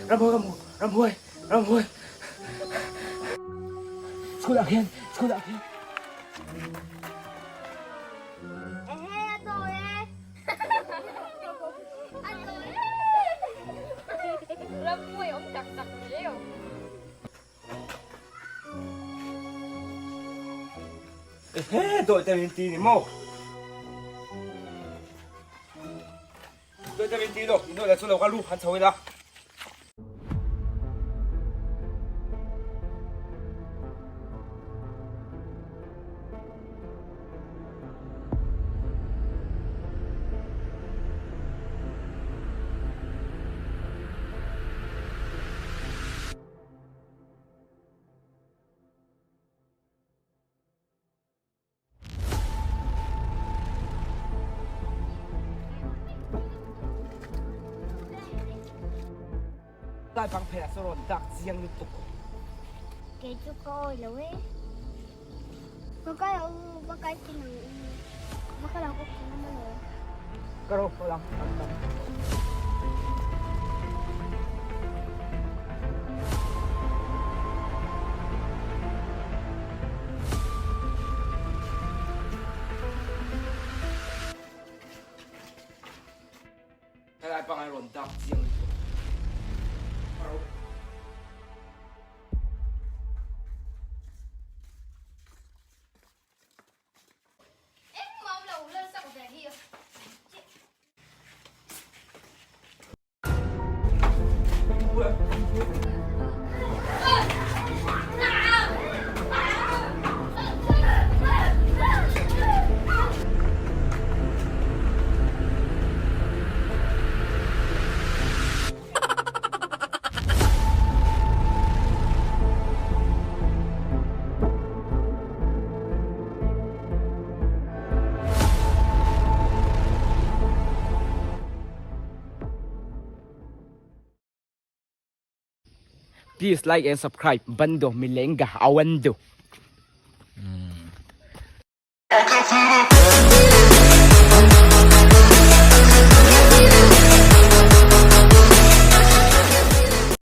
Ram Hôi. Skål Aken. Ram Mui ông chặt dễ không? Đội tay tí này mau. Đội tay tí rồi, đội là số đầu galu hắn xấu ra. Lại bằng phèn số rồi đặc riêng liên tục. Cái chú coi là ấy. Có cái gì nữa. Mà cái nào cũng không có nữa. Caro, lang. Lại bằng rồi đặc riêng liên tục. Em mong là lên sao của kia. Please like and subscribe. Bando milenga awando. Okay,